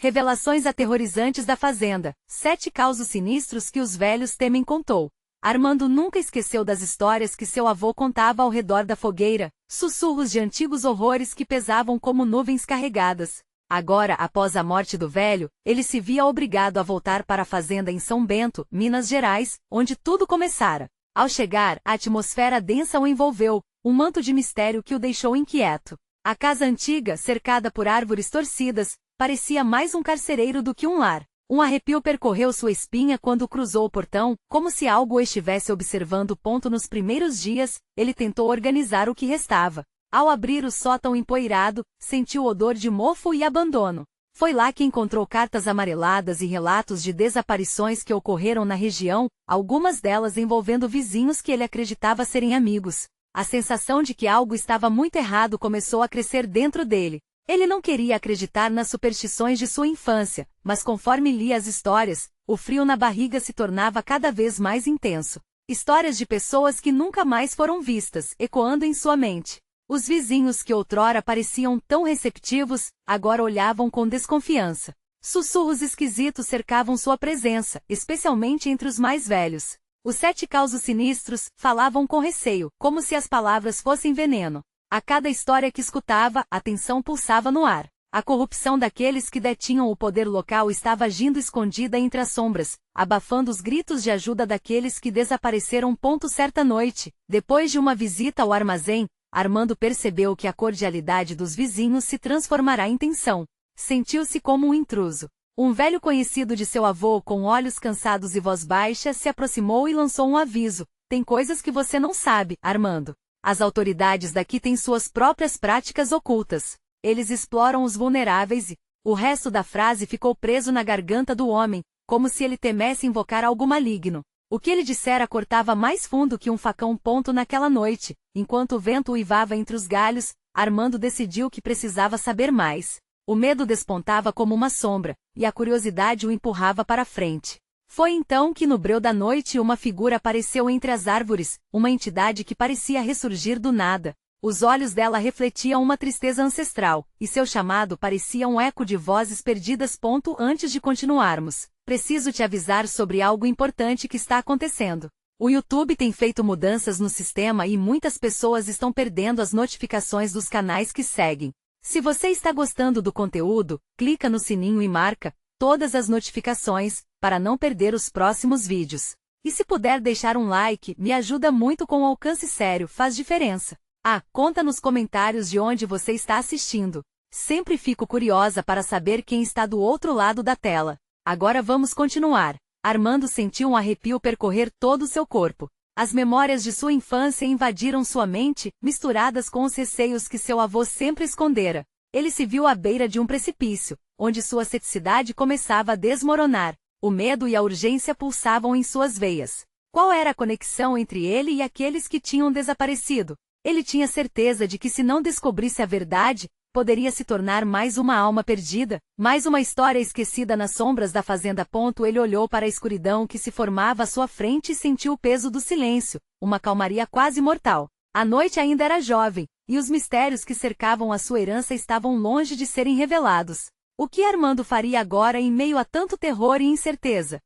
Revelações aterrorizantes da fazenda. 7 causos sinistros que os velhos temem contou. Armando nunca esqueceu das histórias que seu avô contava ao redor da fogueira, sussurros de antigos horrores que pesavam como nuvens carregadas. Agora, após a morte do velho, ele se via obrigado a voltar para a fazenda em São Bento, Minas Gerais, onde tudo começara. Ao chegar, a atmosfera densa o envolveu, um manto de mistério que o deixou inquieto. A casa antiga, cercada por árvores torcidas, parecia mais um carcereiro do que um lar. Um arrepio percorreu sua espinha quando cruzou o portão, como se algo o estivesse observando. Nos primeiros dias, ele tentou organizar o que restava. Ao abrir o sótão empoeirado, sentiu o odor de mofo e abandono. Foi lá que encontrou cartas amareladas e relatos de desaparições que ocorreram na região, algumas delas envolvendo vizinhos que ele acreditava serem amigos. A sensação de que algo estava muito errado começou a crescer dentro dele. Ele não queria acreditar nas superstições de sua infância, mas conforme lia as histórias, o frio na barriga se tornava cada vez mais intenso. Histórias de pessoas que nunca mais foram vistas, ecoando em sua mente. Os vizinhos que outrora pareciam tão receptivos, agora olhavam com desconfiança. Sussurros esquisitos cercavam sua presença, especialmente entre os mais velhos. Os 7 causos sinistros falavam com receio, como se as palavras fossem veneno. A cada história que escutava, a tensão pulsava no ar. A corrupção daqueles que detinham o poder local estava agindo escondida entre as sombras, abafando os gritos de ajuda daqueles que desapareceram. Certa noite, depois de uma visita ao armazém, Armando percebeu que a cordialidade dos vizinhos se transformará em tensão. Sentiu-se como um intruso. Um velho conhecido de seu avô, com olhos cansados e voz baixa, se aproximou e lançou um aviso. Tem coisas que você não sabe, Armando. As autoridades daqui têm suas próprias práticas ocultas. Eles exploram os vulneráveis e... O resto da frase ficou preso na garganta do homem, como se ele temesse invocar algo maligno. O que ele dissera cortava mais fundo que um facão. Naquela noite, enquanto o vento uivava entre os galhos, Armando decidiu que precisava saber mais. O medo despontava como uma sombra, e a curiosidade o empurrava para frente. Foi então que no breu da noite uma figura apareceu entre as árvores, uma entidade que parecia ressurgir do nada. Os olhos dela refletiam uma tristeza ancestral, e seu chamado parecia um eco de vozes perdidas. Antes de continuarmos, preciso te avisar sobre algo importante que está acontecendo. O YouTube tem feito mudanças no sistema e muitas pessoas estão perdendo as notificações dos canais que seguem. Se você está gostando do conteúdo, clica no sininho e marca todas as notificações, para não perder os próximos vídeos. E se puder deixar um like, me ajuda muito. Com alcance sério, faz diferença. Conta nos comentários de onde você está assistindo. Sempre fico curiosa para saber quem está do outro lado da tela. Agora vamos continuar. Armando sentiu um arrepio percorrer todo o seu corpo. As memórias de sua infância invadiram sua mente, misturadas com os receios que seu avô sempre escondera. Ele se viu à beira de um precipício, onde sua ceticidade começava a desmoronar. O medo e a urgência pulsavam em suas veias. Qual era a conexão entre ele e aqueles que tinham desaparecido? Ele tinha certeza de que se não descobrisse a verdade, poderia se tornar mais uma alma perdida, mais uma história esquecida nas sombras da fazenda. Ele olhou para a escuridão que se formava à sua frente e sentiu o peso do silêncio, uma calmaria quase mortal. A noite ainda era jovem, e os mistérios que cercavam a sua herança estavam longe de serem revelados. O que Armando faria agora em meio a tanto terror e incerteza?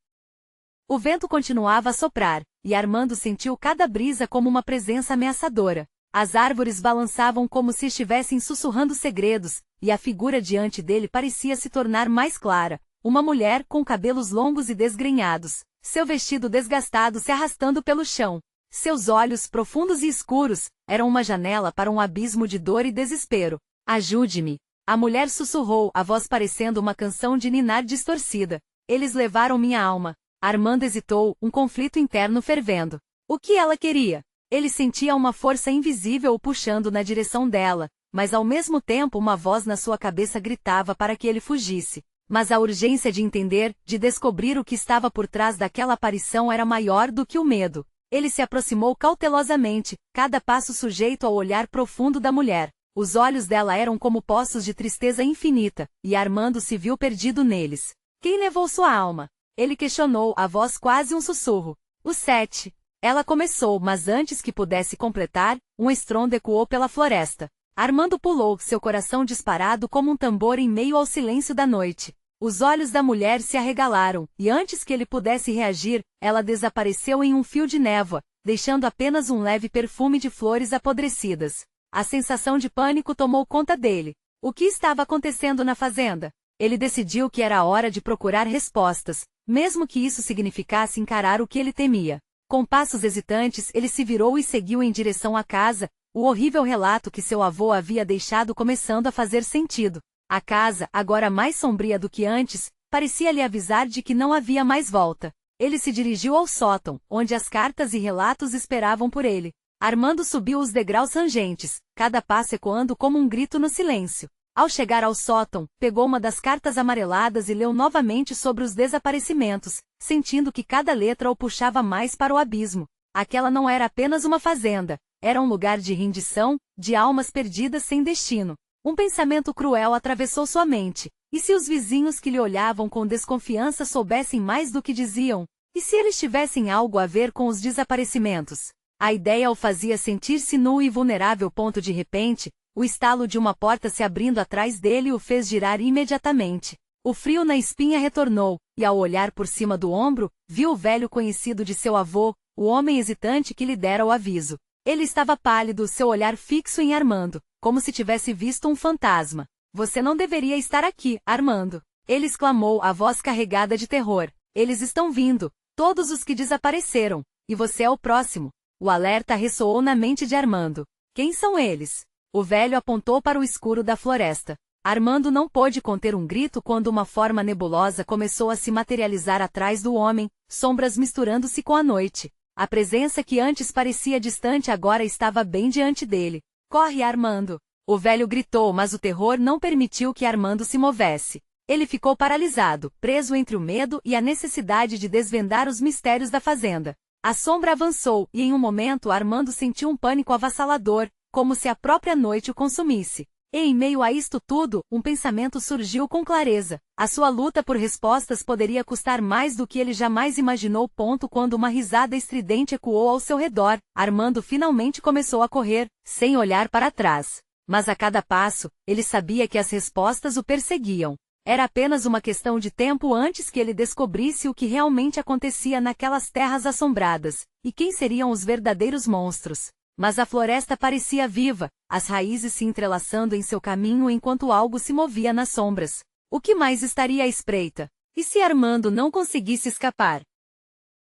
O vento continuava a soprar, e Armando sentiu cada brisa como uma presença ameaçadora. As árvores balançavam como se estivessem sussurrando segredos, e a figura diante dele parecia se tornar mais clara. Uma mulher com cabelos longos e desgrenhados, seu vestido desgastado se arrastando pelo chão. Seus olhos, profundos e escuros, eram uma janela para um abismo de dor e desespero. Ajude-me! A mulher sussurrou, a voz parecendo uma canção de ninar distorcida. Eles levaram minha alma. Armando hesitou, um conflito interno fervendo. O que ela queria? Ele sentia uma força invisível o puxando na direção dela, mas ao mesmo tempo uma voz na sua cabeça gritava para que ele fugisse. Mas a urgência de entender, de descobrir o que estava por trás daquela aparição era maior do que o medo. Ele se aproximou cautelosamente, cada passo sujeito ao olhar profundo da mulher. Os olhos dela eram como poços de tristeza infinita, e Armando se viu perdido neles. Quem levou sua alma? Ele questionou, a voz quase um sussurro. Os 7. Ela começou, mas antes que pudesse completar, um estrondo ecoou pela floresta. Armando pulou, seu coração disparado como um tambor em meio ao silêncio da noite. Os olhos da mulher se arregalaram, e antes que ele pudesse reagir, ela desapareceu em um fio de névoa, deixando apenas um leve perfume de flores apodrecidas. A sensação de pânico tomou conta dele. O que estava acontecendo na fazenda? Ele decidiu que era hora de procurar respostas, mesmo que isso significasse encarar o que ele temia. Com passos hesitantes, ele se virou e seguiu em direção à casa, o horrível relato que seu avô havia deixado começando a fazer sentido. A casa, agora mais sombria do que antes, parecia lhe avisar de que não havia mais volta. Ele se dirigiu ao sótão, onde as cartas e relatos esperavam por ele. Armando subiu os degraus rangentes, cada passo ecoando como um grito no silêncio. Ao chegar ao sótão, pegou uma das cartas amareladas e leu novamente sobre os desaparecimentos, sentindo que cada letra o puxava mais para o abismo. Aquela não era apenas uma fazenda, era um lugar de rendição, de almas perdidas sem destino. Um pensamento cruel atravessou sua mente. E se os vizinhos que lhe olhavam com desconfiança soubessem mais do que diziam? E se eles tivessem algo a ver com os desaparecimentos? A ideia o fazia sentir-se nu e vulnerável. De repente, o estalo de uma porta se abrindo atrás dele o fez girar imediatamente. O frio na espinha retornou, e ao olhar por cima do ombro, viu o velho conhecido de seu avô, o homem hesitante que lhe dera o aviso. Ele estava pálido, seu olhar fixo em Armando, como se tivesse visto um fantasma. Você não deveria estar aqui, Armando. Ele exclamou, a voz carregada de terror. Eles estão vindo, todos os que desapareceram, e você é o próximo. O alerta ressoou na mente de Armando. Quem são eles? O velho apontou para o escuro da floresta. Armando não pôde conter um grito quando uma forma nebulosa começou a se materializar atrás do homem, sombras misturando-se com a noite. A presença que antes parecia distante agora estava bem diante dele. Corre, Armando! O velho gritou, mas o terror não permitiu que Armando se movesse. Ele ficou paralisado, preso entre o medo e a necessidade de desvendar os mistérios da fazenda. A sombra avançou, e em um momento Armando sentiu um pânico avassalador, como se a própria noite o consumisse. E em meio a isto tudo, um pensamento surgiu com clareza. A sua luta por respostas poderia custar mais do que ele jamais imaginou. Quando uma risada estridente ecoou ao seu redor, Armando finalmente começou a correr, sem olhar para trás. Mas a cada passo, ele sabia que as respostas o perseguiam. Era apenas uma questão de tempo antes que ele descobrisse o que realmente acontecia naquelas terras assombradas, e quem seriam os verdadeiros monstros. Mas a floresta parecia viva, as raízes se entrelaçando em seu caminho enquanto algo se movia nas sombras. O que mais estaria à espreita? E se Armando não conseguisse escapar?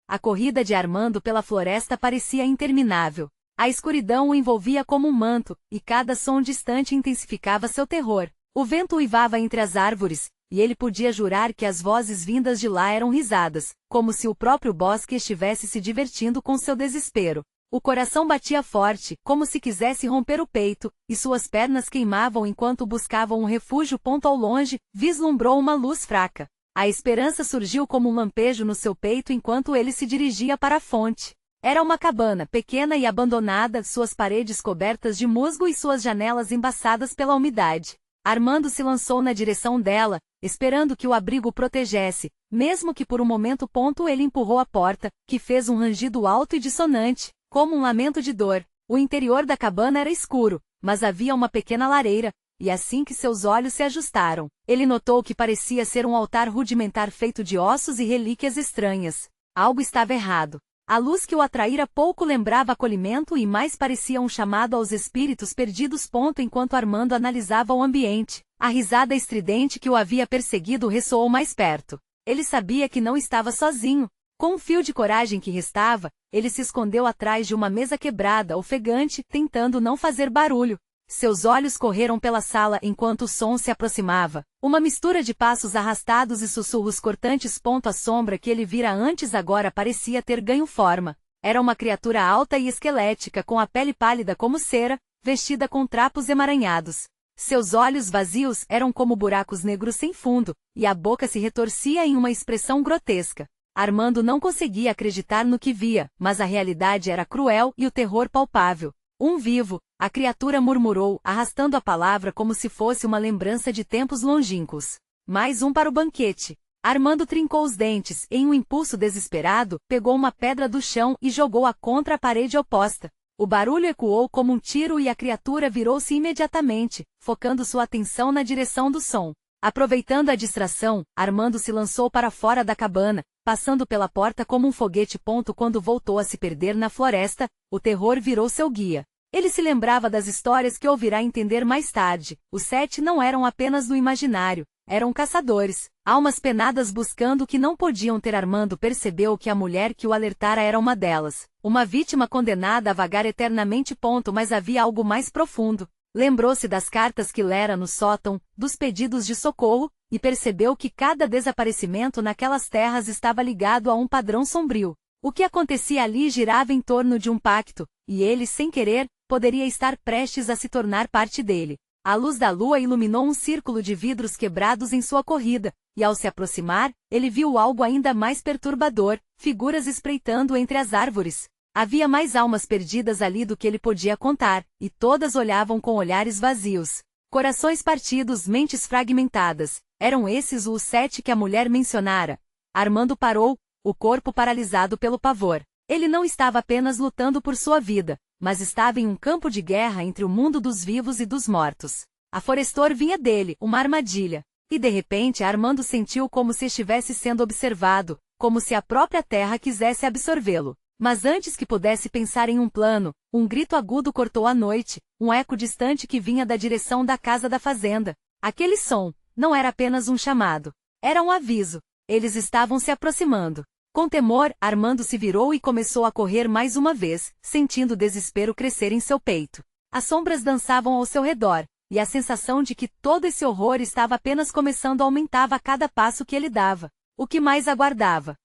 A corrida de Armando pela floresta parecia interminável. A escuridão o envolvia como um manto, e cada som distante intensificava seu terror. O vento uivava entre as árvores, e ele podia jurar que as vozes vindas de lá eram risadas, como se o próprio bosque estivesse se divertindo com seu desespero. O coração batia forte, como se quisesse romper o peito, e suas pernas queimavam enquanto buscavam um refúgio. Ao longe, vislumbrou uma luz fraca. A esperança surgiu como um lampejo no seu peito enquanto ele se dirigia para a fonte. Era uma cabana, pequena e abandonada, suas paredes cobertas de musgo e suas janelas embaçadas pela umidade. Armando se lançou na direção dela, esperando que o abrigo o protegesse, mesmo que por um momento. Ele empurrou a porta, que fez um rangido alto e dissonante, como um lamento de dor. O interior da cabana era escuro, mas havia uma pequena lareira, e assim que seus olhos se ajustaram, ele notou que parecia ser um altar rudimentar feito de ossos e relíquias estranhas. Algo estava errado. A luz que o atraíra pouco lembrava acolhimento e mais parecia um chamado aos espíritos perdidos. Enquanto Armando analisava o ambiente, a risada estridente que o havia perseguido ressoou mais perto. Ele sabia que não estava sozinho. Com um fio de coragem que restava, ele se escondeu atrás de uma mesa quebrada, ofegante, tentando não fazer barulho. Seus olhos correram pela sala enquanto o som se aproximava. Uma mistura de passos arrastados e sussurros cortantes. A sombra que ele vira antes agora parecia ter ganho forma. Era uma criatura alta e esquelética com a pele pálida como cera, vestida com trapos emaranhados. Seus olhos vazios eram como buracos negros sem fundo, e a boca se retorcia em uma expressão grotesca. Armando não conseguia acreditar no que via, mas a realidade era cruel e o terror palpável. Um vivo, a criatura murmurou, arrastando a palavra como se fosse uma lembrança de tempos longínquos. Mais um para o banquete. Armando trincou os dentes, em um impulso desesperado, pegou uma pedra do chão e jogou-a contra a parede oposta. O barulho ecoou como um tiro e a criatura virou-se imediatamente, focando sua atenção na direção do som. Aproveitando a distração, Armando se lançou para fora da cabana, passando pela porta como um foguete. Quando voltou a se perder na floresta, o terror virou seu guia. Ele se lembrava das histórias que ouvirá entender mais tarde. Os 7 não eram apenas do imaginário, eram caçadores, almas penadas buscando o que não podiam ter. Armando percebeu que a mulher que o alertara era uma delas, uma vítima condenada a vagar eternamente. Mas havia algo mais profundo. Lembrou-se das cartas que lera no sótão, dos pedidos de socorro, e percebeu que cada desaparecimento naquelas terras estava ligado a um padrão sombrio. O que acontecia ali girava em torno de um pacto, e ele, sem querer, poderia estar prestes a se tornar parte dele. A luz da lua iluminou um círculo de vidros quebrados em sua corrida, e ao se aproximar, ele viu algo ainda mais perturbador, figuras espreitando entre as árvores. Havia mais almas perdidas ali do que ele podia contar, e todas olhavam com olhares vazios. Corações partidos, mentes fragmentadas. Eram esses os 7 que a mulher mencionara. Armando parou, o corpo paralisado pelo pavor. Ele não estava apenas lutando por sua vida, mas estava em um campo de guerra entre o mundo dos vivos e dos mortos. A Forestor vinha dele, uma armadilha. E de repente Armando sentiu como se estivesse sendo observado, como se a própria terra quisesse absorvê-lo. Mas antes que pudesse pensar em um plano, um grito agudo cortou a noite, um eco distante que vinha da direção da casa da fazenda. Aquele som não era apenas um chamado. Era um aviso. Eles estavam se aproximando. Com temor, Armando se virou e começou a correr mais uma vez, sentindo o desespero crescer em seu peito. As sombras dançavam ao seu redor, e a sensação de que todo esse horror estava apenas começando aumentava a cada passo que ele dava. O que mais aguardava?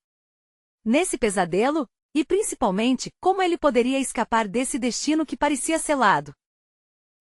Nesse pesadelo? E principalmente, como ele poderia escapar desse destino que parecia selado?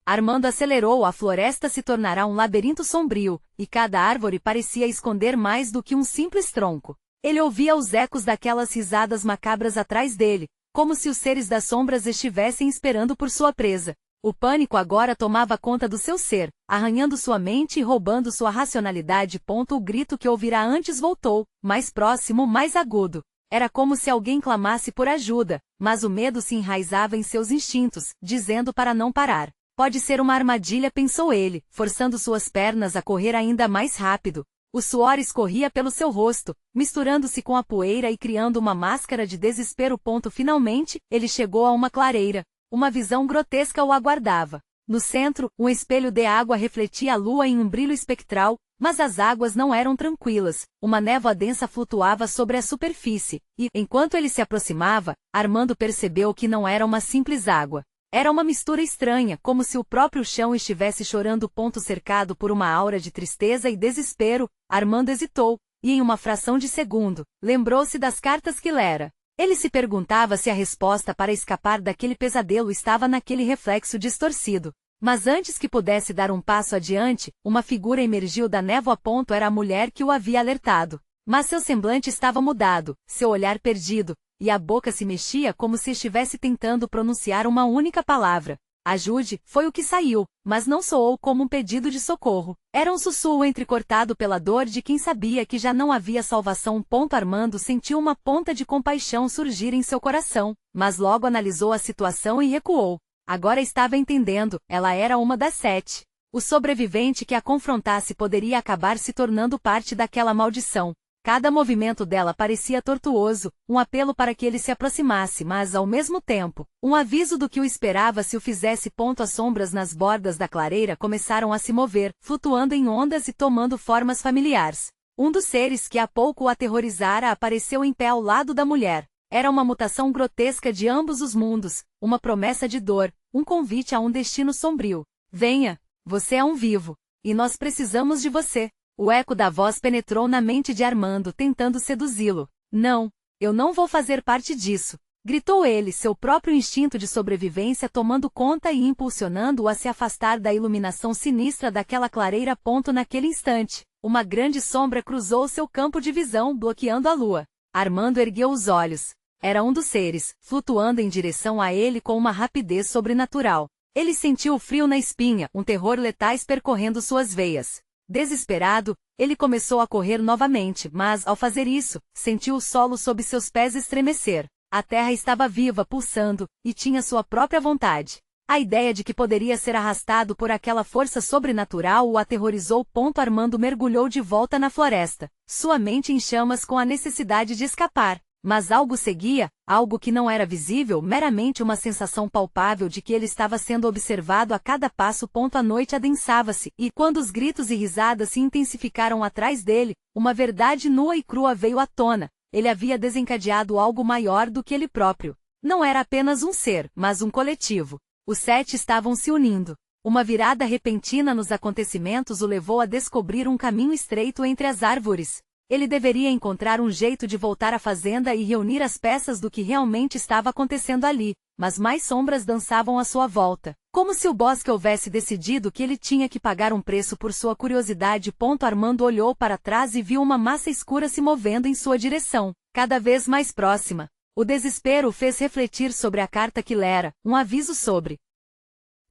Armando acelerou. A floresta se tornará um labirinto sombrio, e cada árvore parecia esconder mais do que um simples tronco. Ele ouvia os ecos daquelas risadas macabras atrás dele, como se os seres das sombras estivessem esperando por sua presa. O pânico agora tomava conta do seu ser, arranhando sua mente e roubando sua racionalidade. O grito que ouvirá antes voltou, mais próximo, mais agudo. Era como se alguém clamasse por ajuda, mas o medo se enraizava em seus instintos, dizendo para não parar. Pode ser uma armadilha, pensou ele, forçando suas pernas a correr ainda mais rápido. O suor escorria pelo seu rosto, misturando-se com a poeira e criando uma máscara de desespero. Finalmente, ele chegou a uma clareira. Uma visão grotesca o aguardava. No centro, um espelho de água refletia a lua em um brilho espectral, mas as águas não eram tranquilas. Uma névoa densa flutuava sobre a superfície, e, enquanto ele se aproximava, Armando percebeu que não era uma simples água. Era uma mistura estranha, como se o próprio chão estivesse chorando. Cercado por uma aura de tristeza e desespero, Armando hesitou, e em uma fração de segundo, lembrou-se das cartas que lera. Ele se perguntava se a resposta para escapar daquele pesadelo estava naquele reflexo distorcido. Mas antes que pudesse dar um passo adiante, uma figura emergiu da névoa. Era a mulher que o havia alertado. Mas seu semblante estava mudado, seu olhar perdido, e a boca se mexia como se estivesse tentando pronunciar uma única palavra. Ajude, foi o que saiu, mas não soou como um pedido de socorro. Era um sussurro entrecortado pela dor de quem sabia que já não havia salvação. Armando sentiu uma ponta de compaixão surgir em seu coração, mas logo analisou a situação e recuou. Agora estava entendendo, ela era uma das 7. O sobrevivente que a confrontasse poderia acabar se tornando parte daquela maldição. Cada movimento dela parecia tortuoso, um apelo para que ele se aproximasse, mas ao mesmo tempo, um aviso do que o esperava se o fizesse. As sombras nas bordas da clareira começaram a se mover, flutuando em ondas e tomando formas familiares. Um dos seres que há pouco o aterrorizara apareceu em pé ao lado da mulher. Era uma mutação grotesca de ambos os mundos, uma promessa de dor, um convite a um destino sombrio. Venha, você é um vivo, e nós precisamos de você. O eco da voz penetrou na mente de Armando, tentando seduzi-lo. Não, eu não vou fazer parte disso, gritou ele, seu próprio instinto de sobrevivência tomando conta e impulsionando-o a se afastar da iluminação sinistra daquela clareira. Naquele instante, uma grande sombra cruzou seu campo de visão, bloqueando a lua. Armando ergueu os olhos. Era um dos seres, flutuando em direção a ele com uma rapidez sobrenatural. Ele sentiu o frio na espinha, um terror letais percorrendo suas veias. Desesperado, ele começou a correr novamente, mas, ao fazer isso, sentiu o solo sob seus pés estremecer. A terra estava viva, pulsando, e tinha sua própria vontade. A ideia de que poderia ser arrastado por aquela força sobrenatural o aterrorizou. Armando mergulhou de volta na floresta, sua mente em chamas com a necessidade de escapar. Mas algo seguia, algo que não era visível, meramente uma sensação palpável de que ele estava sendo observado a cada passo. A noite adensava-se, e quando os gritos e risadas se intensificaram atrás dele, uma verdade nua e crua veio à tona. Ele havia desencadeado algo maior do que ele próprio. Não era apenas um ser, mas um coletivo. Os 7 estavam se unindo. Uma virada repentina nos acontecimentos o levou a descobrir um caminho estreito entre as árvores. Ele deveria encontrar um jeito de voltar à fazenda e reunir as peças do que realmente estava acontecendo ali, mas mais sombras dançavam à sua volta, como se o bosque houvesse decidido que ele tinha que pagar um preço por sua curiosidade. Armando olhou para trás e viu uma massa escura se movendo em sua direção, cada vez mais próxima. O desespero o fez refletir sobre a carta que lera, um aviso sobre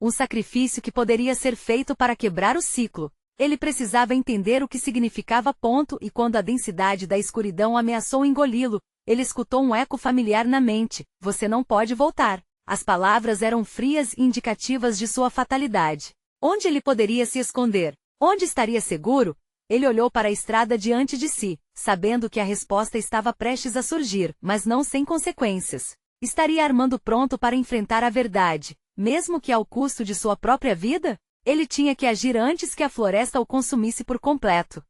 um sacrifício que poderia ser feito para quebrar o ciclo. Ele precisava entender o que significava. E quando a densidade da escuridão ameaçou engoli-lo, ele escutou um eco familiar na mente: você não pode voltar. As palavras eram frias e indicativas de sua fatalidade. Onde ele poderia se esconder? Onde estaria seguro? Ele olhou para a estrada diante de si, sabendo que a resposta estava prestes a surgir, mas não sem consequências. Estaria Armando pronto para enfrentar a verdade, mesmo que ao custo de sua própria vida? Ele tinha que agir antes que a floresta o consumisse por completo.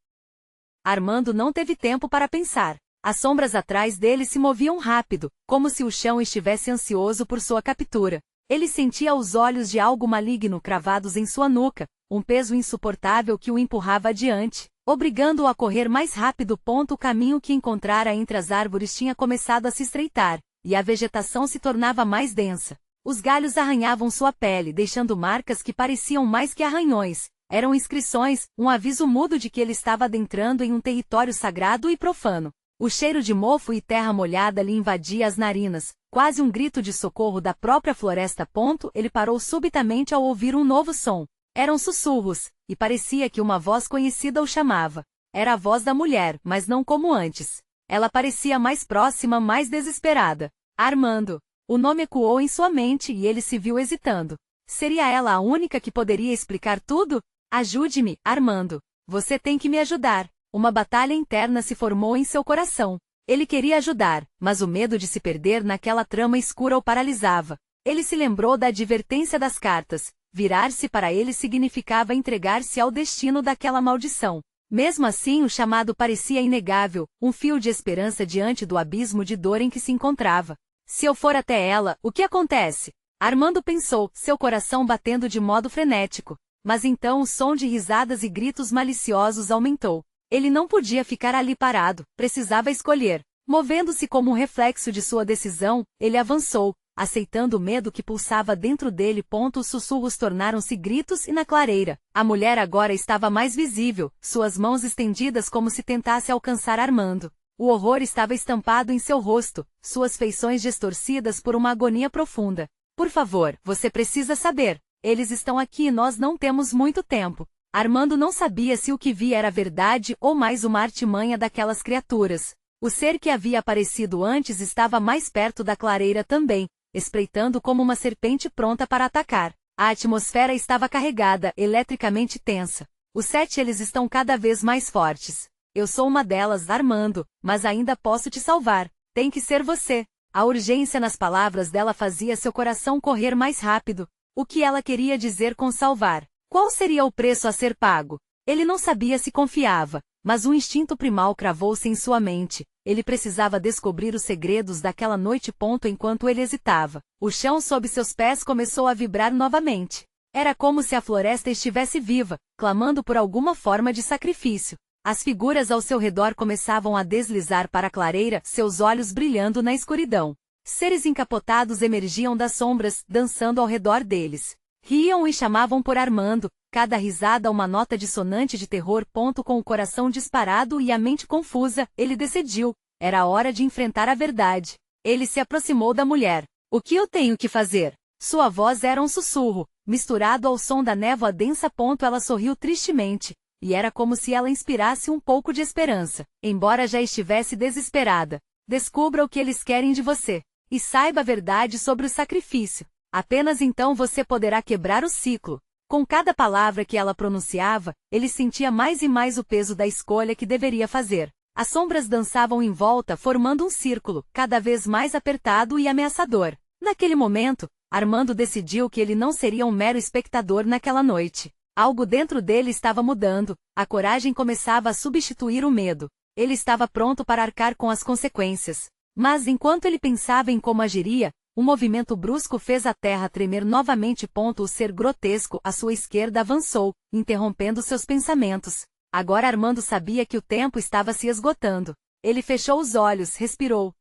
Armando não teve tempo para pensar. As sombras atrás dele se moviam rápido, como se o chão estivesse ansioso por sua captura. Ele sentia os olhos de algo maligno cravados em sua nuca, um peso insuportável que o empurrava adiante, obrigando-o a correr mais rápido. O caminho que encontrara entre as árvores tinha começado a se estreitar, e a vegetação se tornava mais densa. Os galhos arranhavam sua pele, deixando marcas que pareciam mais que arranhões. Eram inscrições, um aviso mudo de que ele estava adentrando em um território sagrado e profano. O cheiro de mofo e terra molhada lhe invadia as narinas, quase um grito de socorro da própria floresta. Ele parou subitamente ao ouvir um novo som. Eram sussurros, e parecia que uma voz conhecida o chamava. Era a voz da mulher, mas não como antes. Ela parecia mais próxima, mais desesperada. Armando. O nome ecoou em sua mente e ele se viu hesitando. Seria ela a única que poderia explicar tudo? Ajude-me, Armando. Você tem que me ajudar. Uma batalha interna se formou em seu coração. Ele queria ajudar, mas o medo de se perder naquela trama escura o paralisava. Ele se lembrou da advertência das cartas. Virar-se para ele significava entregar-se ao destino daquela maldição. Mesmo assim, o chamado parecia inegável, um fio de esperança diante do abismo de dor em que se encontrava. Se eu for até ela, o que acontece? Armando pensou, seu coração batendo de modo frenético. Mas então o som de risadas e gritos maliciosos aumentou. Ele não podia ficar ali parado, precisava escolher. Movendo-se como um reflexo de sua decisão, ele avançou, aceitando o medo que pulsava dentro dele. Os sussurros tornaram-se gritos e na clareira. A mulher agora estava mais visível, suas mãos estendidas como se tentasse alcançar Armando. O horror estava estampado em seu rosto, suas feições distorcidas por uma agonia profunda. Por favor, você precisa saber. Eles estão aqui e nós não temos muito tempo. Armando não sabia se o que via era verdade ou mais uma artimanha daquelas criaturas. O ser que havia aparecido antes estava mais perto da clareira também, espreitando como uma serpente pronta para atacar. A atmosfera estava carregada, eletricamente tensa. Os 7 eles estão cada vez mais fortes. Eu sou uma delas, Armando, mas ainda posso te salvar. Tem que ser você. A urgência nas palavras dela fazia seu coração correr mais rápido. O que ela queria dizer com salvar? Qual seria o preço a ser pago? Ele não sabia se confiava, mas um instinto primal cravou-se em sua mente. Ele precisava descobrir os segredos daquela noite. Enquanto ele hesitava, o chão sob seus pés começou a vibrar novamente. Era como se a floresta estivesse viva, clamando por alguma forma de sacrifício. As figuras ao seu redor começavam a deslizar para a clareira, seus olhos brilhando na escuridão. Seres encapotados emergiam das sombras, dançando ao redor deles. Riam e chamavam por Armando, cada risada uma nota dissonante de terror. Com o coração disparado e a mente confusa, ele decidiu. Era hora de enfrentar a verdade. Ele se aproximou da mulher. O que eu tenho que fazer? Sua voz era um sussurro, misturado ao som da névoa densa. Ela sorriu tristemente. E era como se ela inspirasse um pouco de esperança, embora já estivesse desesperada. Descubra o que eles querem de você. E saiba a verdade sobre o sacrifício. Apenas então você poderá quebrar o ciclo. Com cada palavra que ela pronunciava, ele sentia mais e mais o peso da escolha que deveria fazer. As sombras dançavam em volta formando um círculo, cada vez mais apertado e ameaçador. Naquele momento, Armando decidiu que ele não seria um mero espectador naquela noite. Algo dentro dele estava mudando, a coragem começava a substituir o medo. Ele estava pronto para arcar com as consequências. Mas enquanto ele pensava em como agiria, um movimento brusco fez a terra tremer novamente. O ser grotesco à sua esquerda avançou, interrompendo seus pensamentos. Agora Armando sabia que o tempo estava se esgotando. Ele fechou os olhos, respirou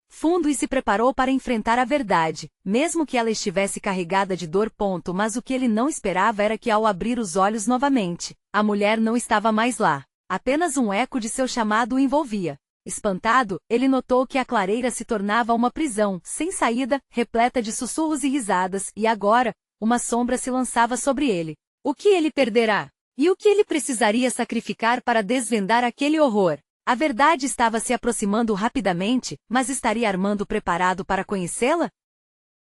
fundo e se preparou para enfrentar a verdade, mesmo que ela estivesse carregada de dor. Mas o que ele não esperava era que ao abrir os olhos novamente, a mulher não estava mais lá. Apenas um eco de seu chamado o envolvia. Espantado, ele notou que a clareira se tornava uma prisão, sem saída, repleta de sussurros e risadas, e agora, uma sombra se lançava sobre ele. O que ele perderá? E o que ele precisaria sacrificar para desvendar aquele horror? A verdade estava se aproximando rapidamente, mas estaria Armando preparado para conhecê-la?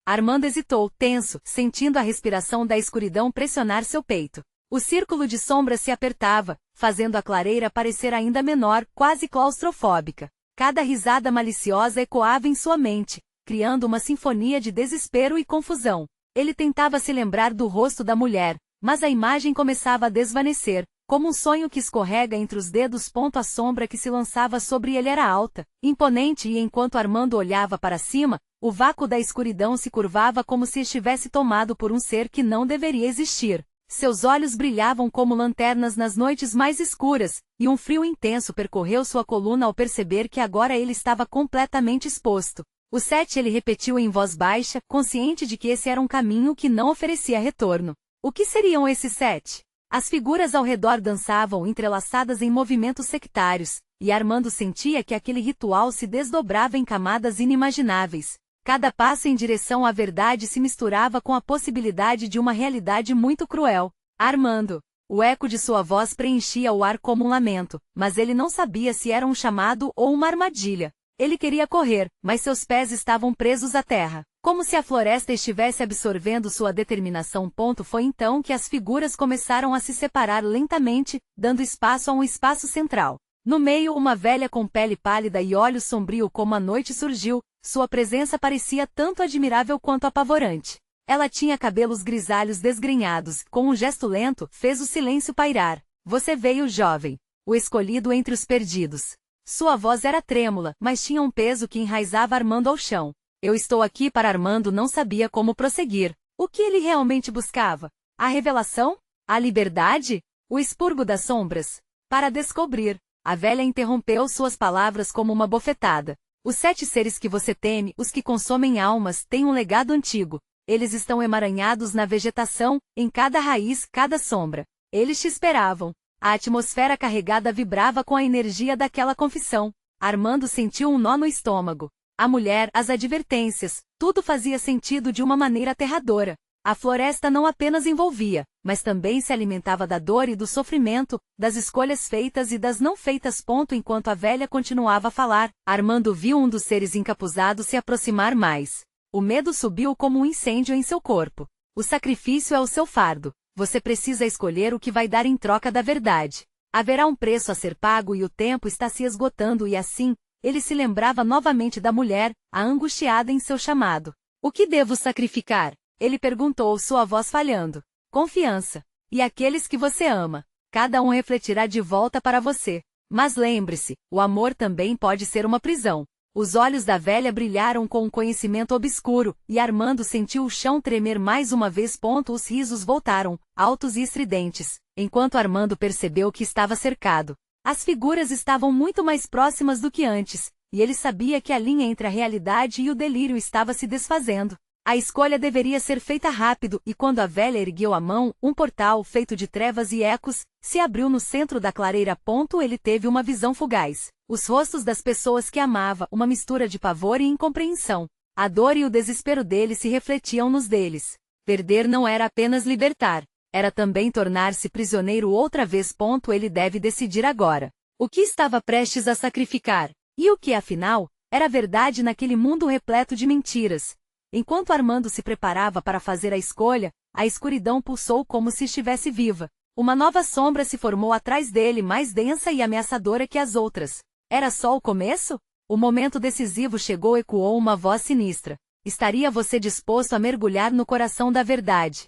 Armando hesitou, tenso, sentindo a respiração da escuridão pressionar seu peito. O círculo de sombras se apertava, fazendo a clareira parecer ainda menor, quase claustrofóbica. Cada risada maliciosa ecoava em sua mente, criando uma sinfonia de desespero e confusão. Ele tentava se lembrar do rosto da mulher, mas a imagem começava a desvanecer, como um sonho que escorrega entre os dedos. A sombra que se lançava sobre ele era alta, imponente e enquanto Armando olhava para cima, o vácuo da escuridão se curvava como se estivesse tomado por um ser que não deveria existir. Seus olhos brilhavam como lanternas nas noites mais escuras, e um frio intenso percorreu sua coluna ao perceber que agora ele estava completamente exposto. O 7 ele repetiu em voz baixa, consciente de que esse era um caminho que não oferecia retorno. O que seriam esses 7? As figuras ao redor dançavam entrelaçadas em movimentos sectários, e Armando sentia que aquele ritual se desdobrava em camadas inimagináveis. Cada passo em direção à verdade se misturava com a possibilidade de uma realidade muito cruel. Armando! O eco de sua voz preenchia o ar como um lamento, mas ele não sabia se era um chamado ou uma armadilha. Ele queria correr, mas seus pés estavam presos à terra, como se a floresta estivesse absorvendo sua determinação. Foi então que as figuras começaram a se separar lentamente, dando espaço a um espaço central. No meio, uma velha com pele pálida e olhos sombrios como a noite surgiu. Sua presença parecia tanto admirável quanto apavorante. Ela tinha cabelos grisalhos desgrenhados, com um gesto lento, fez o silêncio pairar. Você veio, jovem. O escolhido entre os perdidos. Sua voz era trêmula, mas tinha um peso que enraizava Armando ao chão. Eu estou aqui para. Armando não sabia como prosseguir. O que ele realmente buscava? A revelação? A liberdade? O expurgo das sombras? Para descobrir. A velha interrompeu suas palavras como uma bofetada. Os 7 seres que você teme, os que consomem almas, têm um legado antigo. Eles estão emaranhados na vegetação, em cada raiz, cada sombra. Eles te esperavam. A atmosfera carregada vibrava com a energia daquela confissão. Armando sentiu um nó no estômago. A mulher, as advertências, tudo fazia sentido de uma maneira aterradora. A floresta não apenas envolvia, mas também se alimentava da dor e do sofrimento, das escolhas feitas e das não feitas. Enquanto a velha continuava a falar, Armando viu um dos seres encapuzados se aproximar mais. O medo subiu como um incêndio em seu corpo. O sacrifício é o seu fardo. Você precisa escolher o que vai dar em troca da verdade. Haverá um preço a ser pago e o tempo está se esgotando e assim, ele se lembrava novamente da mulher, a angustiada em seu chamado. O que devo sacrificar? Ele perguntou, sua voz falhando. Confiança. E aqueles que você ama. Cada um refletirá de volta para você. Mas lembre-se, o amor também pode ser uma prisão. Os olhos da velha brilharam com um conhecimento obscuro, e Armando sentiu o chão tremer mais uma vez. Os risos voltaram, altos e estridentes, enquanto Armando percebeu que estava cercado. As figuras estavam muito mais próximas do que antes, e ele sabia que a linha entre a realidade e o delírio estava se desfazendo. A escolha deveria ser feita rápido, e quando a velha ergueu a mão, um portal feito de trevas e ecos se abriu no centro da clareira. Ele teve uma visão fugaz. Os rostos das pessoas que amava, uma mistura de pavor e incompreensão. A dor e o desespero dele se refletiam nos deles. Perder não era apenas libertar, era também tornar-se prisioneiro outra vez. Ele deve decidir agora. O que estava prestes a sacrificar? E o que, afinal, era verdade naquele mundo repleto de mentiras? Enquanto Armando se preparava para fazer a escolha, a escuridão pulsou como se estivesse viva. Uma nova sombra se formou atrás dele, mais densa e ameaçadora que as outras. Era só o começo? O momento decisivo chegou, ecoou uma voz sinistra. Estaria você disposto a mergulhar no coração da verdade?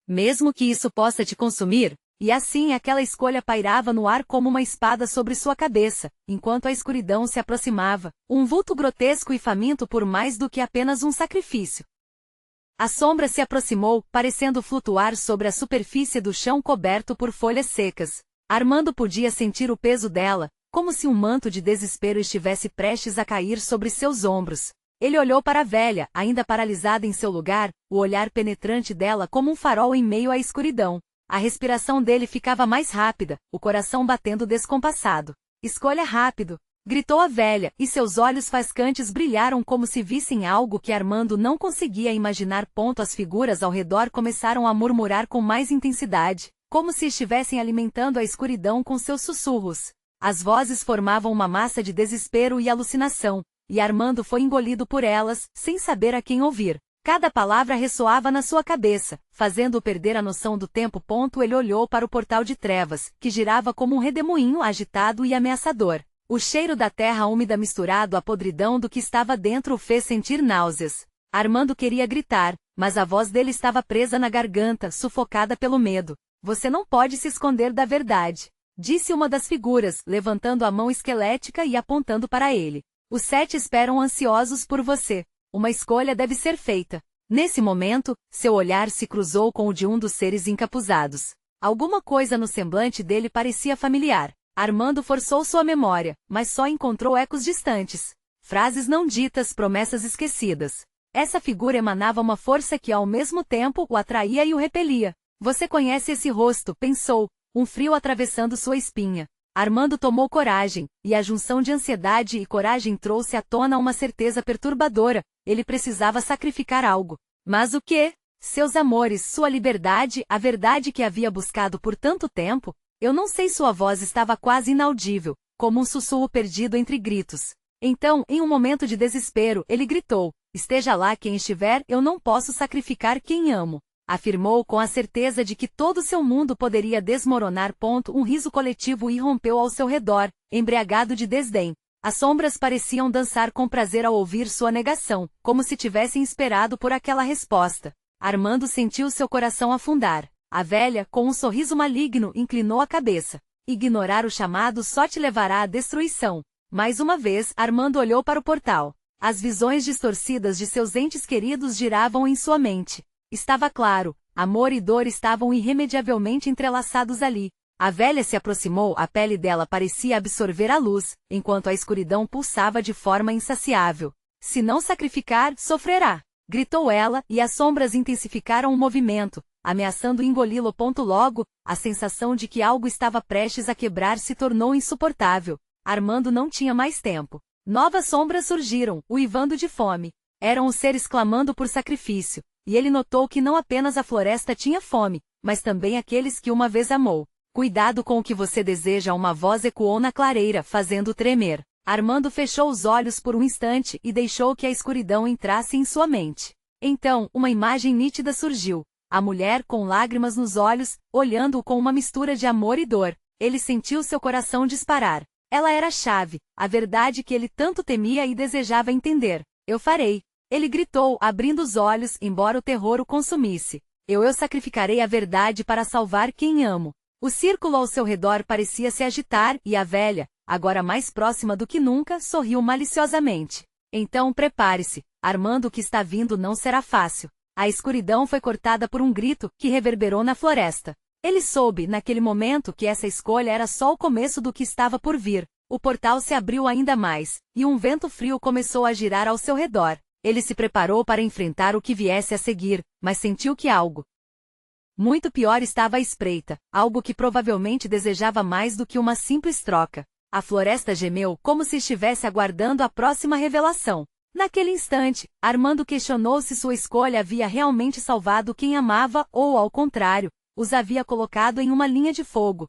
Mesmo que isso possa te consumir? E assim aquela escolha pairava no ar como uma espada sobre sua cabeça, enquanto a escuridão se aproximava, um vulto grotesco e faminto por mais do que apenas um sacrifício. A sombra se aproximou, parecendo flutuar sobre a superfície do chão coberto por folhas secas. Armando podia sentir o peso dela, como se um manto de desespero estivesse prestes a cair sobre seus ombros. Ele olhou para a velha, ainda paralisada em seu lugar, o olhar penetrante dela como um farol em meio à escuridão. A respiração dele ficava mais rápida, o coração batendo descompassado. Escolha rápido! Gritou a velha, e seus olhos faiscantes brilharam como se vissem algo que Armando não conseguia imaginar. As figuras ao redor começaram a murmurar com mais intensidade, como se estivessem alimentando a escuridão com seus sussurros. As vozes formavam uma massa de desespero e alucinação, e Armando foi engolido por elas, sem saber a quem ouvir. Cada palavra ressoava na sua cabeça, fazendo-o perder a noção do tempo. Ele olhou para o portal de trevas, que girava como um redemoinho agitado e ameaçador. O cheiro da terra úmida misturado à podridão do que estava dentro o fez sentir náuseas. Armando queria gritar, mas a voz dele estava presa na garganta, sufocada pelo medo. Você não pode se esconder da verdade, disse uma das figuras, levantando a mão esquelética e apontando para ele. Os 7 esperam ansiosos por você. Uma escolha deve ser feita. Nesse momento, seu olhar se cruzou com o de um dos seres encapuzados. Alguma coisa no semblante dele parecia familiar. Armando forçou sua memória, mas só encontrou ecos distantes. Frases não ditas, promessas esquecidas. Essa figura emanava uma força que ao mesmo tempo o atraía e o repelia. Você conhece esse rosto, pensou, um frio atravessando sua espinha. Armando tomou coragem, e a junção de ansiedade e coragem trouxe à tona uma certeza perturbadora. Ele precisava sacrificar algo. Mas o quê? Seus amores, sua liberdade, a verdade que havia buscado por tanto tempo? Eu não sei. Sua voz estava quase inaudível, como um sussurro perdido entre gritos. Então, em um momento de desespero, ele gritou: esteja lá quem estiver, eu não posso sacrificar quem amo. Afirmou com a certeza de que todo seu mundo poderia desmoronar. Um riso coletivo irrompeu ao seu redor, embriagado de desdém. As sombras pareciam dançar com prazer ao ouvir sua negação, como se tivessem esperado por aquela resposta. Armando sentiu seu coração afundar. A velha, com um sorriso maligno, inclinou a cabeça. Ignorar o chamado só te levará à destruição. Mais uma vez, Armando olhou para o portal. As visões distorcidas de seus entes queridos giravam em sua mente. Estava claro, amor e dor estavam irremediavelmente entrelaçados ali. A velha se aproximou, a pele dela parecia absorver a luz, enquanto a escuridão pulsava de forma insaciável. Se não sacrificar, sofrerá, gritou ela, e as sombras intensificaram o movimento, ameaçando engoli-lo. Logo, a sensação de que algo estava prestes a quebrar se tornou insuportável. Armando não tinha mais tempo. Novas sombras surgiram, uivando de fome. Eram os seres clamando por sacrifício. E ele notou que não apenas a floresta tinha fome, mas também aqueles que uma vez amou. Cuidado com o que você deseja, uma voz ecoou na clareira, fazendo-o tremer. Armando fechou os olhos por um instante e deixou que a escuridão entrasse em sua mente. Então, uma imagem nítida surgiu. A mulher, com lágrimas nos olhos, olhando-o com uma mistura de amor e dor. Ele sentiu seu coração disparar. Ela era a chave, a verdade que ele tanto temia e desejava entender. Eu farei. Ele gritou, abrindo os olhos, embora o terror o consumisse. Eu sacrificarei a verdade para salvar quem amo. O círculo ao seu redor parecia se agitar, e a velha, agora mais próxima do que nunca, sorriu maliciosamente. Então prepare-se, Armando, o que está vindo não será fácil. A escuridão foi cortada por um grito, que reverberou na floresta. Ele soube, naquele momento, que essa escolha era só o começo do que estava por vir. O portal se abriu ainda mais, e um vento frio começou a girar ao seu redor. Ele se preparou para enfrentar o que viesse a seguir, mas sentiu que algo muito pior estava à espreita, algo que provavelmente desejava mais do que uma simples troca. A floresta gemeu como se estivesse aguardando a próxima revelação. Naquele instante, Armando questionou se sua escolha havia realmente salvado quem amava ou, ao contrário, os havia colocado em uma linha de fogo.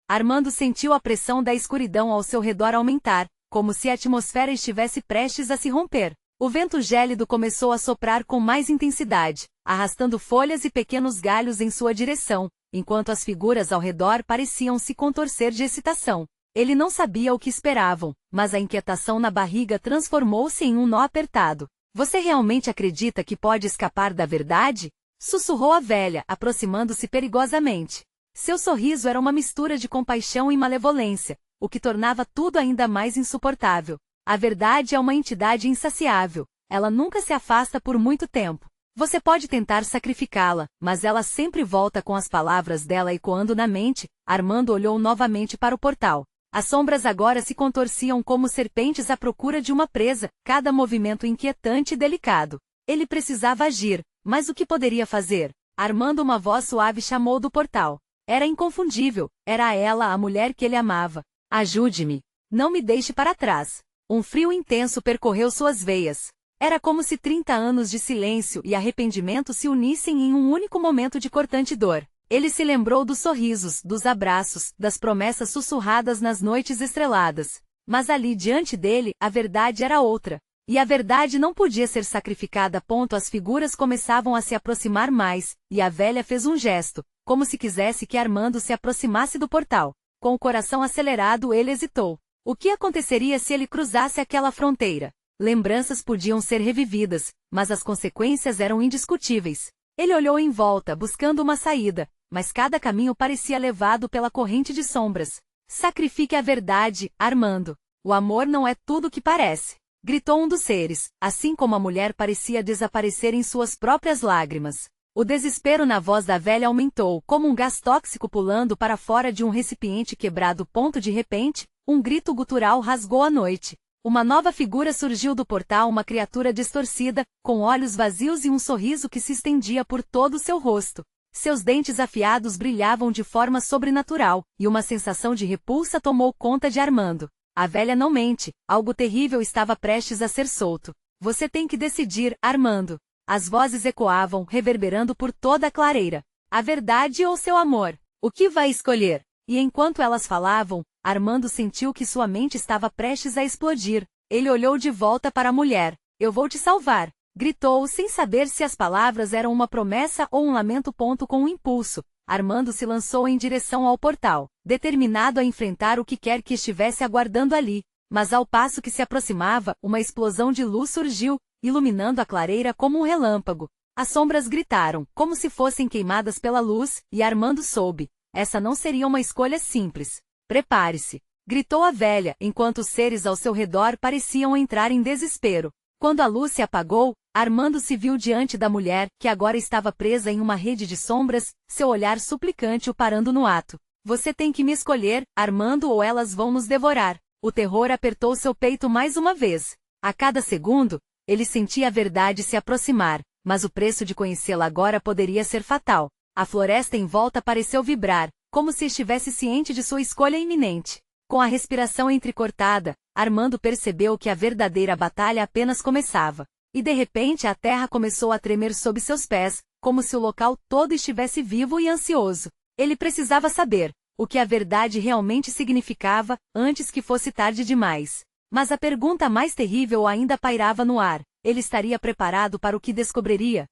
Armando sentiu a pressão da escuridão ao seu redor aumentar, como se a atmosfera estivesse prestes a se romper. O vento gélido começou a soprar com mais intensidade, arrastando folhas e pequenos galhos em sua direção, enquanto as figuras ao redor pareciam se contorcer de excitação. Ele não sabia o que esperavam, mas a inquietação na barriga transformou-se em um nó apertado. Você realmente acredita que pode escapar da verdade? Sussurrou a velha, aproximando-se perigosamente. Seu sorriso era uma mistura de compaixão e malevolência, o que tornava tudo ainda mais insuportável. A verdade é uma entidade insaciável. Ela nunca se afasta por muito tempo. Você pode tentar sacrificá-la, mas ela sempre volta com as palavras dela ecoando na mente. Armando olhou novamente para o portal. As sombras agora se contorciam como serpentes à procura de uma presa, cada movimento inquietante e delicado. Ele precisava agir, mas o que poderia fazer? Armando, uma voz suave chamou do portal. Era inconfundível, era ela a mulher que ele amava. Ajude-me. Não me deixe para trás. Um frio intenso percorreu suas veias. Era como se 30 anos de silêncio e arrependimento se unissem em um único momento de cortante dor. Ele se lembrou dos sorrisos, dos abraços, das promessas sussurradas nas noites estreladas. Mas ali diante dele, a verdade era outra. E a verdade não podia ser sacrificada. As figuras começavam a se aproximar mais, e a velha fez um gesto, como se quisesse que Armando se aproximasse do portal. Com o coração acelerado, ele hesitou. O que aconteceria se ele cruzasse aquela fronteira? Lembranças podiam ser revividas, mas as consequências eram indiscutíveis. Ele olhou em volta, buscando uma saída, mas cada caminho parecia levado pela corrente de sombras. Sacrifique a verdade, Armando. O amor não é tudo o que parece. Gritou um dos seres, assim como a mulher parecia desaparecer em suas próprias lágrimas. O desespero na voz da velha aumentou, como um gás tóxico pulando para fora de um recipiente quebrado. De repente, um grito gutural rasgou a noite. Uma nova figura surgiu do portal, uma criatura distorcida, com olhos vazios e um sorriso que se estendia por todo o seu rosto. Seus dentes afiados brilhavam de forma sobrenatural, e uma sensação de repulsa tomou conta de Armando. A velha não mente, algo terrível estava prestes a ser solto. Você tem que decidir, Armando. As vozes ecoavam, reverberando por toda a clareira. A verdade ou seu amor? O que vai escolher? E enquanto elas falavam, Armando sentiu que sua mente estava prestes a explodir. Ele olhou de volta para a mulher. Eu vou te salvar, gritou, sem saber se as palavras eram uma promessa ou um lamento. Com um impulso, Armando se lançou em direção ao portal, determinado a enfrentar o que quer que estivesse aguardando ali. Mas ao passo que se aproximava, uma explosão de luz surgiu, iluminando a clareira como um relâmpago. As sombras gritaram, como se fossem queimadas pela luz, e Armando soube. Essa não seria uma escolha simples. Prepare-se, gritou a velha, enquanto os seres ao seu redor pareciam entrar em desespero. Quando a luz se apagou, Armando se viu diante da mulher, que agora estava presa em uma rede de sombras, seu olhar suplicante o parando no ato. Você tem que me escolher, Armando, ou elas vão nos devorar. O terror apertou seu peito mais uma vez. A cada segundo, ele sentia a verdade se aproximar, mas o preço de conhecê-la agora poderia ser fatal. A floresta em volta pareceu vibrar, como se estivesse ciente de sua escolha iminente. Com a respiração entrecortada, Armando percebeu que a verdadeira batalha apenas começava. E de repente a terra começou a tremer sob seus pés, como se o local todo estivesse vivo e ansioso. Ele precisava saber o que a verdade realmente significava, antes que fosse tarde demais. Mas a pergunta mais terrível ainda pairava no ar. Ele estaria preparado para o que descobriria?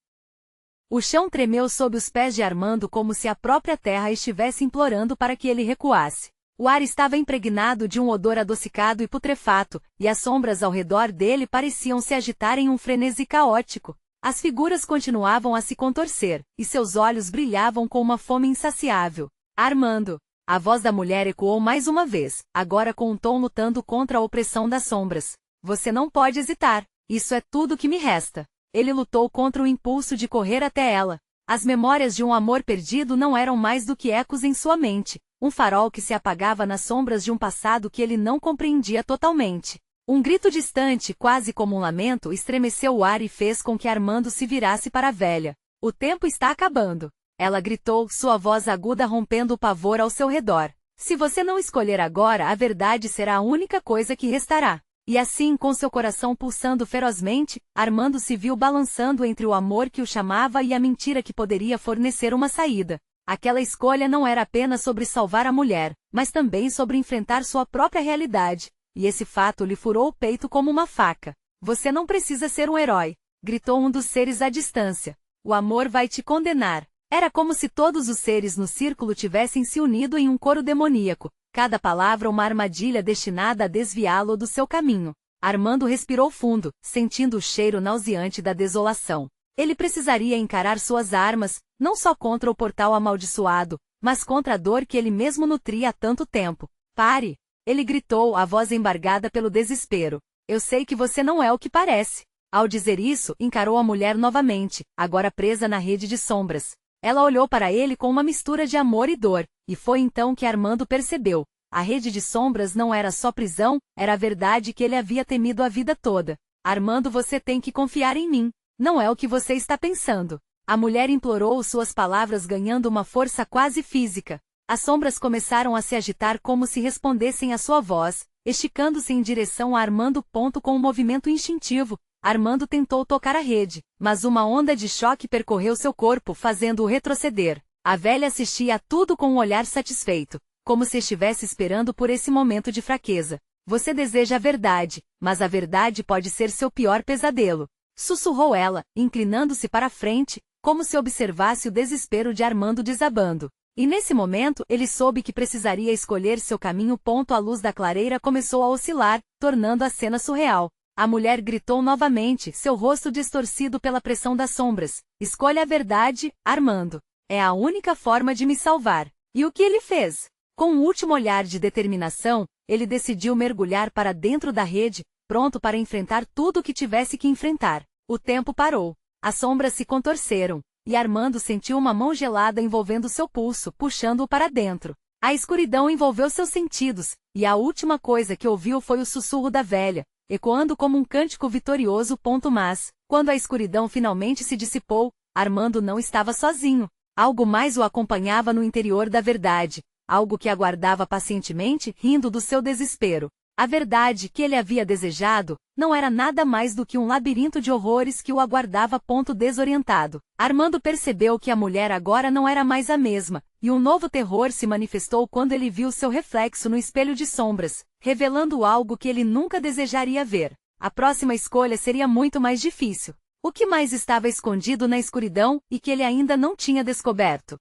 O chão tremeu sob os pés de Armando como se a própria terra estivesse implorando para que ele recuasse. O ar estava impregnado de um odor adocicado e putrefato, e as sombras ao redor dele pareciam se agitar em um frenesi caótico. As figuras continuavam a se contorcer, e seus olhos brilhavam com uma fome insaciável. Armando! A voz da mulher ecoou mais uma vez, agora com um tom lutando contra a opressão das sombras. Você não pode hesitar. Isso é tudo que me resta. Ele lutou contra o impulso de correr até ela. As memórias de um amor perdido não eram mais do que ecos em sua mente, um farol que se apagava nas sombras de um passado que ele não compreendia totalmente. Um grito distante, quase como um lamento, estremeceu o ar e fez com que Armando se virasse para a velha. O tempo está acabando. Ela gritou, sua voz aguda rompendo o pavor ao seu redor. Se você não escolher agora, a verdade será a única coisa que restará. E assim, com seu coração pulsando ferozmente, Armando se viu balançando entre o amor que o chamava e a mentira que poderia fornecer uma saída. Aquela escolha não era apenas sobre salvar a mulher, mas também sobre enfrentar sua própria realidade. E esse fato lhe furou o peito como uma faca. Você não precisa ser um herói, gritou um dos seres à distância. O amor vai te condenar. Era como se todos os seres no círculo tivessem se unido em um coro demoníaco, cada palavra uma armadilha destinada a desviá-lo do seu caminho. Armando respirou fundo, sentindo o cheiro nauseante da desolação. Ele precisaria encarar suas armas, não só contra o portal amaldiçoado, mas contra a dor que ele mesmo nutria há tanto tempo. Pare! Ele gritou, a voz embargada pelo desespero. Eu sei que você não é o que parece. Ao dizer isso, encarou a mulher novamente, agora presa na rede de sombras. Ela olhou para ele com uma mistura de amor e dor, e foi então que Armando percebeu. A rede de sombras não era só prisão, era a verdade que ele havia temido a vida toda. Armando, você tem que confiar em mim. Não é o que você está pensando. A mulher implorou, suas palavras ganhando uma força quase física. As sombras começaram a se agitar como se respondessem à sua voz, esticando-se em direção a Armando. Com um movimento instintivo, Armando tentou tocar a rede, mas uma onda de choque percorreu seu corpo, fazendo-o retroceder. A velha assistia a tudo com um olhar satisfeito, como se estivesse esperando por esse momento de fraqueza. Você deseja a verdade, mas a verdade pode ser seu pior pesadelo, sussurrou ela, inclinando-se para a frente, como se observasse o desespero de Armando desabando. E nesse momento ele soube que precisaria escolher seu caminho. A luz da clareira começou a oscilar, tornando a cena surreal. A mulher gritou novamente, seu rosto distorcido pela pressão das sombras. Escolha a verdade, Armando. É a única forma de me salvar. E o que ele fez? Com um último olhar de determinação, ele decidiu mergulhar para dentro da rede, pronto para enfrentar tudo o que tivesse que enfrentar. O tempo parou. As sombras se contorceram, e Armando sentiu uma mão gelada envolvendo seu pulso, puxando-o para dentro. A escuridão envolveu seus sentidos, e a última coisa que ouviu foi o sussurro da velha, ecoando como um cântico vitorioso. Mas, quando a escuridão finalmente se dissipou, Armando não estava sozinho. Algo mais o acompanhava no interior da verdade, algo que aguardava pacientemente, rindo do seu desespero. A verdade que ele havia desejado não era nada mais do que um labirinto de horrores que o aguardava. Desorientado, Armando percebeu que a mulher agora não era mais a mesma, e um novo terror se manifestou quando ele viu seu reflexo no espelho de sombras, revelando algo que ele nunca desejaria ver. A próxima escolha seria muito mais difícil. O que mais estava escondido na escuridão e que ele ainda não tinha descoberto?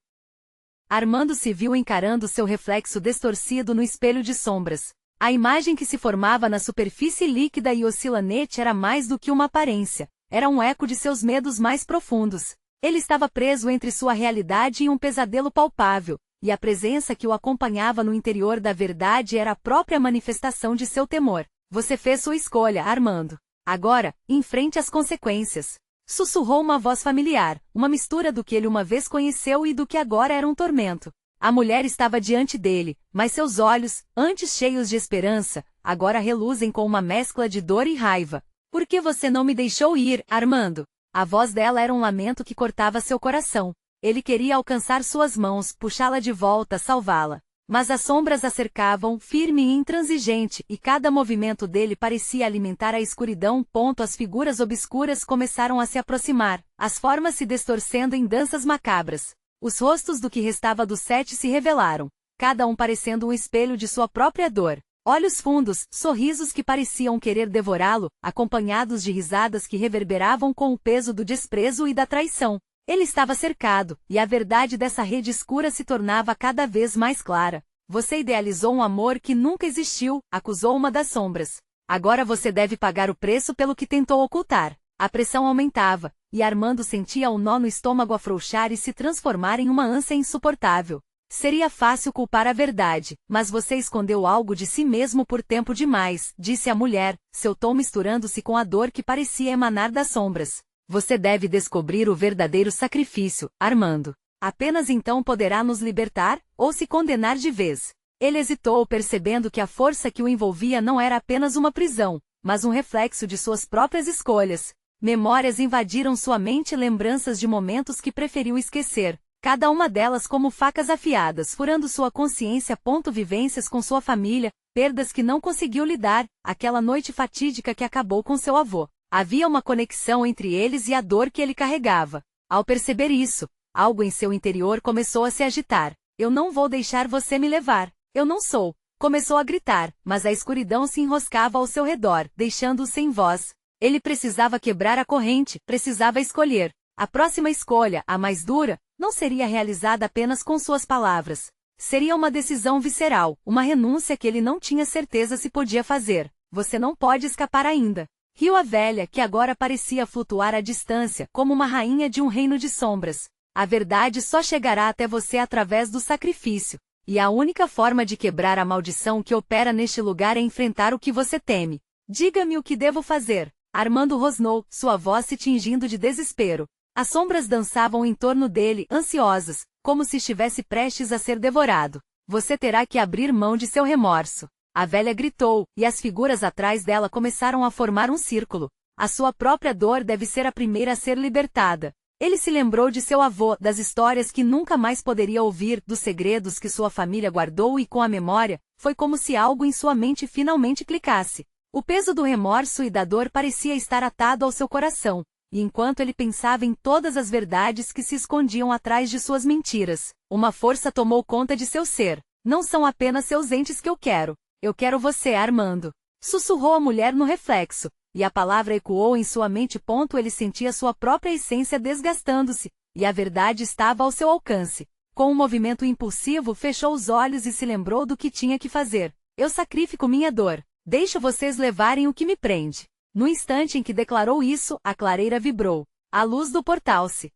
Armando se viu encarando seu reflexo distorcido no espelho de sombras. A imagem que se formava na superfície líquida e oscilante era mais do que uma aparência, era um eco de seus medos mais profundos. Ele estava preso entre sua realidade e um pesadelo palpável, e a presença que o acompanhava no interior da verdade era a própria manifestação de seu temor. Você fez sua escolha, Armando. Agora, enfrente as consequências. Sussurrou uma voz familiar, uma mistura do que ele uma vez conheceu e do que agora era um tormento. A mulher estava diante dele, mas seus olhos, antes cheios de esperança, agora reluzem com uma mescla de dor e raiva. Por que você não me deixou ir, Armando? A voz dela era um lamento que cortava seu coração. Ele queria alcançar suas mãos, puxá-la de volta, salvá-la. Mas as sombras a cercavam, firme e intransigente, e cada movimento dele parecia alimentar a escuridão. As figuras obscuras começaram a se aproximar, as formas se distorcendo em danças macabras. Os rostos do que restava dos 7 se revelaram, cada um parecendo um espelho de sua própria dor. Olhos fundos, sorrisos que pareciam querer devorá-lo, acompanhados de risadas que reverberavam com o peso do desprezo e da traição. Ele estava cercado, e a verdade dessa rede escura se tornava cada vez mais clara. Você idealizou um amor que nunca existiu, acusou uma das sombras. Agora você deve pagar o preço pelo que tentou ocultar. A pressão aumentava, e Armando sentia o nó no estômago afrouxar e se transformar em uma ânsia insuportável. Seria fácil culpar a verdade, mas você escondeu algo de si mesmo por tempo demais, disse a mulher, seu tom misturando-se com a dor que parecia emanar das sombras. Você deve descobrir o verdadeiro sacrifício, Armando. Apenas então poderá nos libertar, ou se condenar de vez. Ele hesitou, percebendo que a força que o envolvia não era apenas uma prisão, mas um reflexo de suas próprias escolhas. Memórias invadiram sua mente, lembranças de momentos que preferiu esquecer, cada uma delas como facas afiadas, furando sua consciência. Vivências com sua família, perdas que não conseguiu lidar, aquela noite fatídica que acabou com seu avô. Havia uma conexão entre eles e a dor que ele carregava. Ao perceber isso, algo em seu interior começou a se agitar. Eu não vou deixar você me levar. Eu não sou. Começou a gritar, mas a escuridão se enroscava ao seu redor, deixando-o sem voz. Ele precisava quebrar a corrente, precisava escolher. A próxima escolha, a mais dura, não seria realizada apenas com suas palavras. Seria uma decisão visceral, uma renúncia que ele não tinha certeza se podia fazer. Você não pode escapar ainda. Riu a velha, que agora parecia flutuar à distância, como uma rainha de um reino de sombras. A verdade só chegará até você através do sacrifício. E a única forma de quebrar a maldição que opera neste lugar é enfrentar o que você teme. Diga-me o que devo fazer. Armando rosnou, sua voz se tingindo de desespero. As sombras dançavam em torno dele, ansiosas, como se estivesse prestes a ser devorado. Você terá que abrir mão de seu remorso. A velha gritou, e as figuras atrás dela começaram a formar um círculo. A sua própria dor deve ser a primeira a ser libertada. Ele se lembrou de seu avô, das histórias que nunca mais poderia ouvir, dos segredos que sua família guardou e com a memória, foi como se algo em sua mente finalmente clicasse. O peso do remorso e da dor parecia estar atado ao seu coração, e enquanto ele pensava em todas as verdades que se escondiam atrás de suas mentiras, uma força tomou conta de seu ser. Não são apenas seus entes que eu quero você, Armando. Sussurrou a mulher no reflexo. E a palavra ecoou em sua mente. Ele sentia sua própria essência desgastando-se, e a verdade estava ao seu alcance. Com um movimento impulsivo fechou os olhos e se lembrou do que tinha que fazer. Eu sacrifico minha dor. Deixo vocês levarem o que me prende. No instante em que declarou isso, a clareira vibrou. A luz do portal se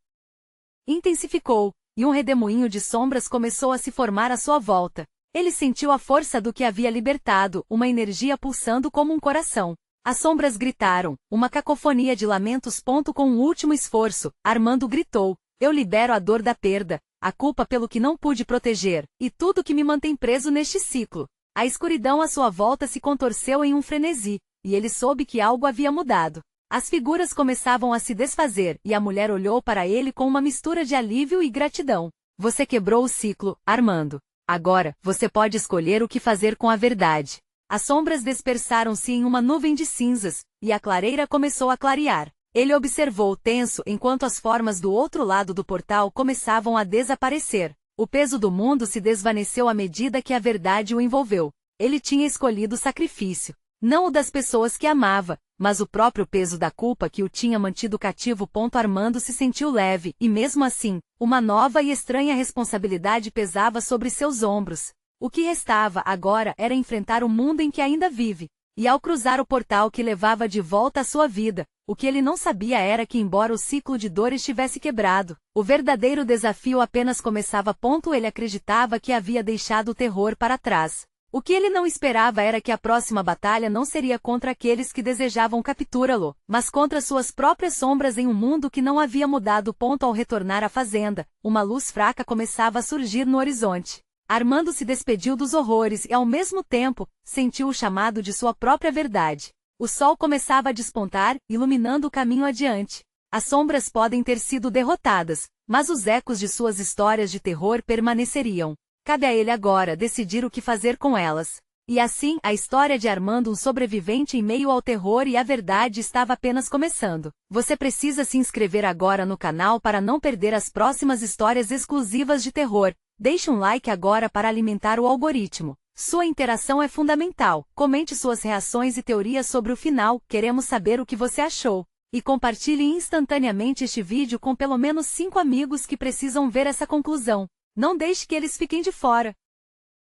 intensificou, e um redemoinho de sombras começou a se formar à sua volta. Ele sentiu a força do que havia libertado, uma energia pulsando como um coração. As sombras gritaram, uma cacofonia de lamentos. Com um último esforço, Armando gritou: eu libero a dor da perda, a culpa pelo que não pude proteger, e tudo que me mantém preso neste ciclo. A escuridão à sua volta se contorceu em um frenesi, e ele soube que algo havia mudado. As figuras começavam a se desfazer, e a mulher olhou para ele com uma mistura de alívio e gratidão. Você quebrou o ciclo, Armando. Agora, você pode escolher o que fazer com a verdade. As sombras dispersaram-se em uma nuvem de cinzas, e a clareira começou a clarear. Ele observou tenso enquanto as formas do outro lado do portal começavam a desaparecer. O peso do mundo se desvaneceu à medida que a verdade o envolveu. Ele tinha escolhido o sacrifício. Não o das pessoas que amava, mas o próprio peso da culpa que o tinha mantido cativo. Armando se sentiu leve, e mesmo assim, uma nova e estranha responsabilidade pesava sobre seus ombros. O que restava agora era enfrentar o mundo em que ainda vive. E ao cruzar o portal que levava de volta à sua vida, o que ele não sabia era que, embora o ciclo de dor estivesse quebrado, o verdadeiro desafio apenas começava. Ele acreditava que havia deixado o terror para trás. O que ele não esperava era que a próxima batalha não seria contra aqueles que desejavam capturá-lo, mas contra suas próprias sombras em um mundo que não havia mudado. Ao retornar à fazenda, uma luz fraca começava a surgir no horizonte. Armando se despediu dos horrores e, ao mesmo tempo, sentiu o chamado de sua própria verdade. O sol começava a despontar, iluminando o caminho adiante. As sombras podem ter sido derrotadas, mas os ecos de suas histórias de terror permaneceriam. Cabe a ele agora decidir o que fazer com elas. E assim, a história de Armando, um sobrevivente em meio ao terror e à verdade, estava apenas começando. Você precisa se inscrever agora no canal para não perder as próximas histórias exclusivas de terror. Deixe um like agora para alimentar o algoritmo. Sua interação é fundamental. Comente suas reações e teorias sobre o final, queremos saber o que você achou. E compartilhe instantaneamente este vídeo com pelo menos 5 amigos que precisam ver essa conclusão. Não deixe que eles fiquem de fora.